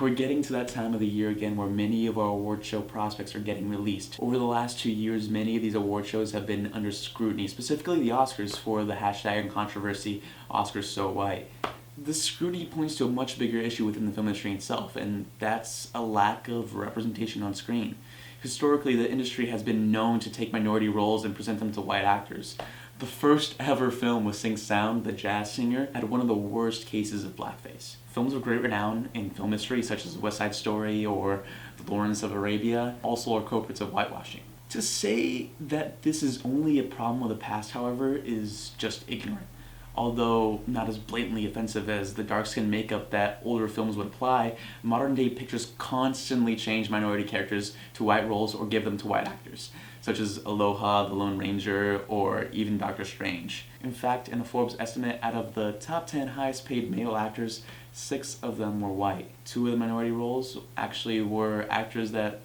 We're getting to that time of the year again where many of our award show prospects are getting released. Over the last 2 years, many of these award shows have been under scrutiny, specifically the Oscars for the hashtag and controversy, Oscars So White. This scrutiny points to a much bigger issue within the film industry itself, and that's a lack of representation on screen. Historically, the industry has been known to take minority roles and present them to white actors. The first ever film with Sing Sound, the jazz singer, had one of the worst cases of blackface. Films of great renown in film history, such as West Side Story or The Lawrence of Arabia, also are culprits of whitewashing. To say that this is only a problem of the past, however, is just ignorant. Although not as blatantly offensive as the dark-skin makeup that older films would apply, modern-day pictures constantly change minority characters to white roles or give them to white actors, such as Aloha, The Lone Ranger, or even Doctor Strange. In fact, in a Forbes estimate, out of the top 10 highest-paid male actors, 6 of them were white. 2 of the minority roles actually were actors that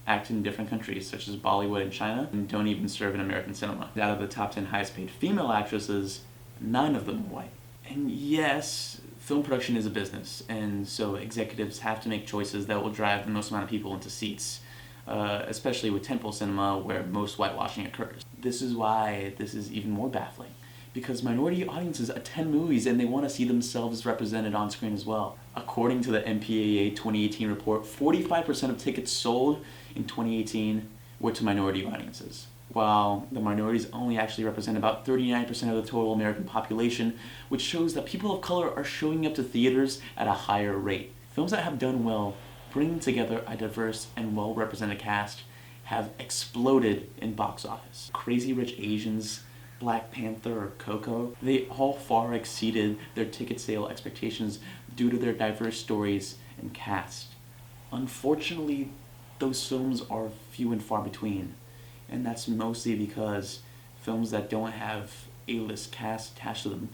act in different countries, such as Bollywood and China, and don't even serve in American cinema. Out of the top 10 highest-paid female actresses, 9 of them are white. And yes, film production is a business, and so executives have to make choices that will drive the most amount of people into seats, especially with tentpole cinema where most whitewashing occurs. This is why this is even more baffling, because minority audiences attend movies and they want to see themselves represented on screen as well. According to the MPAA 2018 report, 45% of tickets sold in 2018 were to minority audiences, while the minorities only actually represent about 39% of the total American population, which shows that people of color are showing up to theaters at a higher rate. Films that have done well, bringing together a diverse and well-represented cast, have exploded in box office. Crazy Rich Asians, Black Panther, or Coco, they all far exceeded their ticket sale expectations due to their diverse stories and cast. Unfortunately, those films are few and far between. And that's mostly because films that don't have A-list cast attached to them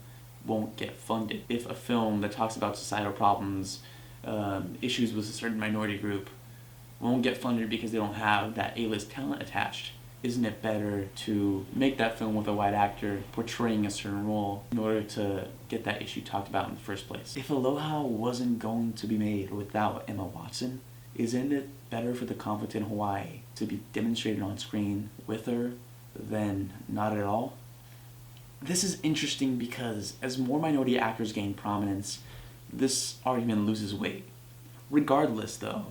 won't get funded. If a film that talks about societal problems, issues with a certain minority group, won't get funded because they don't have that A-list talent attached, isn't it better to make that film with a white actor portraying a certain role in order to get that issue talked about in the first place? If Aloha wasn't going to be made without Emma Watson, isn't it better for the conflict in Hawaii to be demonstrated on screen with her than not at all? This is interesting because as more minority actors gain prominence, this argument loses weight. Regardless, though,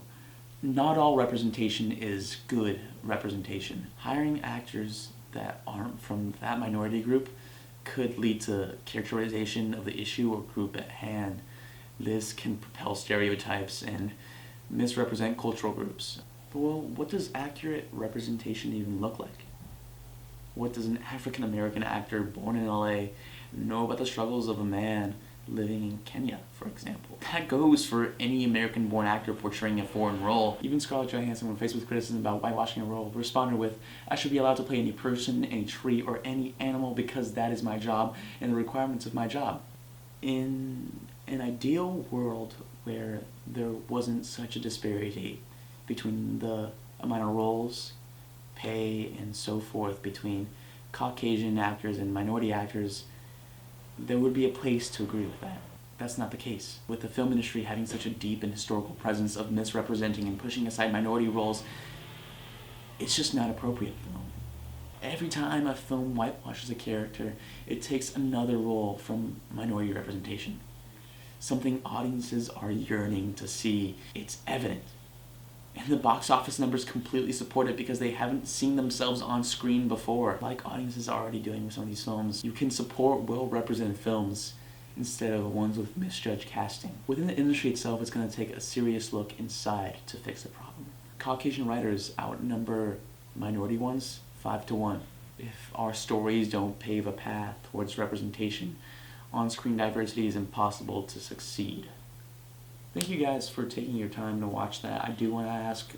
not all representation is good representation. Hiring actors that aren't from that minority group could lead to characterization of the issue or group at hand. This can propel stereotypes and misrepresent cultural groups. But well, what does accurate representation even look like? What does an African American actor born in LA know about the struggles of a man living in Kenya, for example? That goes for any American born actor portraying a foreign role. Even Scarlett Johansson, when faced with criticism about whitewashing a role, responded with, "I should be allowed to play any person, any tree, or any animal because that is my job and the requirements of my job." In an ideal world where there wasn't such a disparity between the amount of roles, pay, and so forth between Caucasian actors and minority actors, there would be a place to agree with that. That's not the case. With the film industry having such a deep and historical presence of misrepresenting and pushing aside minority roles, it's just not appropriate film. Every time a film whitewashes a character, it takes another role from minority representation. Something audiences are yearning to see. It's evident. And the box office numbers completely support it because they haven't seen themselves on screen before. Like audiences are already doing with some of these films, you can support well-represented films instead of ones with misjudged casting. Within the industry itself, it's going to take a serious look inside to fix the problem. Caucasian writers outnumber minority ones 5-1. If our stories don't pave a path towards representation, on-screen diversity is impossible to succeed. Thank you guys for taking your time to watch that. I do want to ask,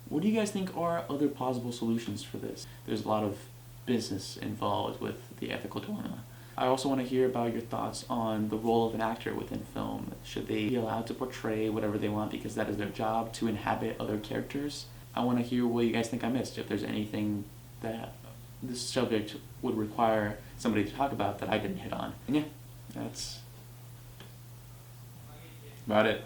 what do you guys think are other plausible solutions for this? There's a lot of business involved with the ethical dilemma. I also want to hear about your thoughts on the role of an actor within film. Should they be allowed to portray whatever they want because that is their job, to inhabit other characters? I want to hear what you guys think I missed, if there's anything that this subject would require somebody to talk about that I didn't hit on. And yeah, that's about it.